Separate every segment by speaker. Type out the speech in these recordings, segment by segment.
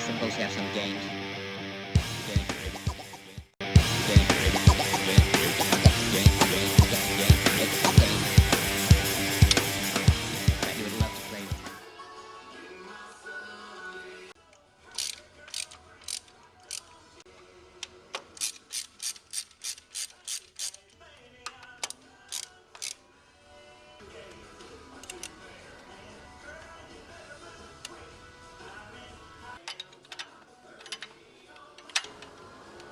Speaker 1: suppose have some games. That you would love to play with.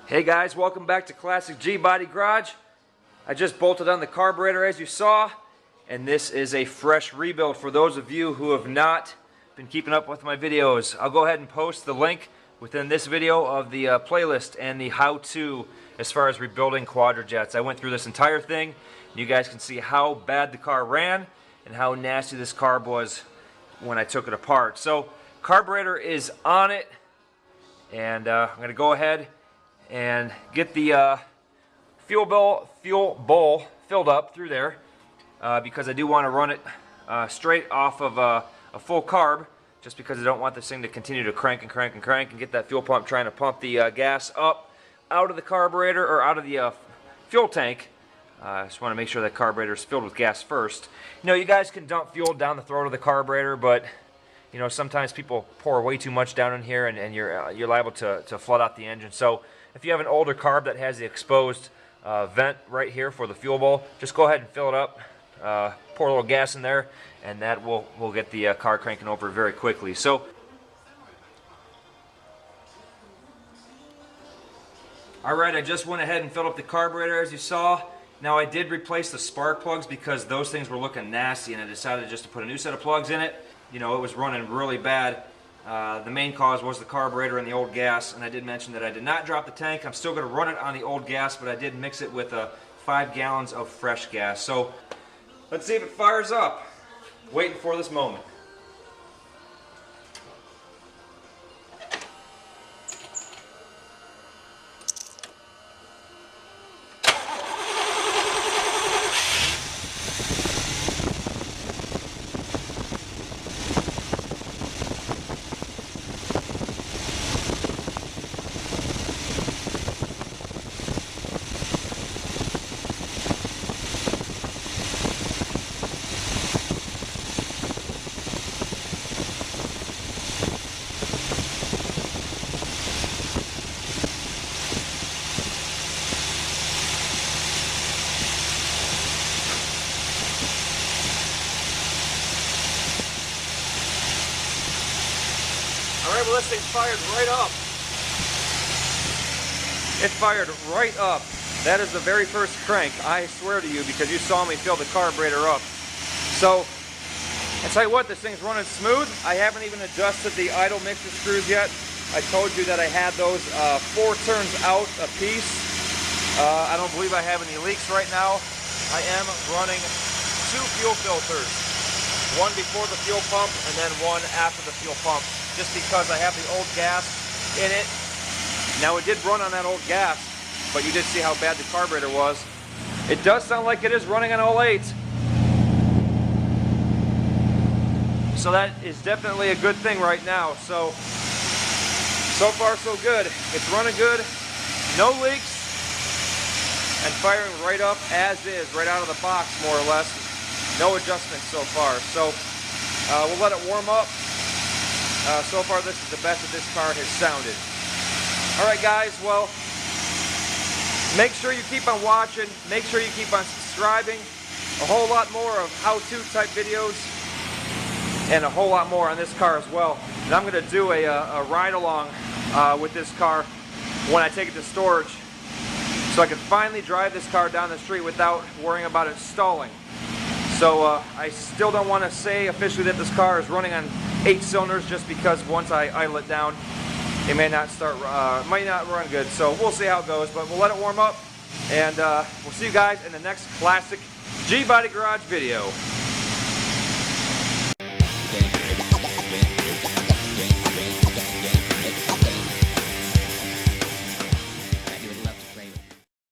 Speaker 2: Hey guys, welcome back to Classic G Body Garage. I just bolted on the carburetor as you saw, and this is a fresh rebuild for those of you who have not been keeping up with my videos. I'll go ahead and post the link within this video of the playlist and the how-to as far as rebuilding quadrajets. I went through this entire thing, and you guys can see how bad the car ran and how nasty this carb was when I took it apart. So carburetor is on it, and I'm going to go ahead and get the fuel bowl filled up through there because I do want to run it straight off of a full carb, just because I don't want this thing to continue to crank and crank and crank and get that fuel pump trying to pump the gas up out of the carburetor or out of the fuel tank. I just want to make sure that carburetor is filled with gas first. You know, you guys can dump fuel down the throat of the carburetor, but you know, sometimes people pour way too much down in here, and you're liable to flood out the engine. So if you have an older carb that has the exposed vent right here for the fuel bowl, just go ahead and fill it up, pour a little gas in there, and that will get the car cranking over very quickly. So, alright, I just went ahead and filled up the carburetor as you saw. Now I did replace the spark plugs because those things were looking nasty, and I decided just to put a new set of plugs in it. You know, it was running really bad. The main cause was the carburetor and the old gas, and I did mention that I did not drop the tank. I'm still going to run it on the old gas, but I did mix it with 5 gallons of fresh gas. So let's see if it fires up. Waiting for this moment. Alright, well this thing fired right up. It fired right up. That is the very first crank, I swear to you, because you saw me fill the carburetor up. So, I'll tell you what, this thing's running smooth. I haven't even adjusted the idle mixer screws yet. I told you that I had those 4 turns out a piece. I don't believe I have any leaks right now. I am running 2 fuel filters. One before the fuel pump and then one after the fuel pump, just because I have the old gas in it. Now it did run on that old gas, but you did see how bad the carburetor was. It does sound like it is running on all 8. So that is definitely a good thing right now. So far so good. It's running good, no leaks, and firing right up as is, right out of the box more or less. No adjustments so far. So we'll let it warm up. So far this is the best that this car has sounded. Alright guys, well, make sure you keep on watching, make sure you keep on subscribing. A whole lot more of how-to type videos, and a whole lot more on this car as well. And I'm going to do a ride-along with this car when I take it to storage, so I can finally drive this car down the street without worrying about it stalling. So I still don't want to say officially that this car is running on 8 cylinders, just because once I idle it down, it may not run good. So we'll see how it goes, but we'll let it warm up, and we'll see you guys in the next Classic G Body Garage video.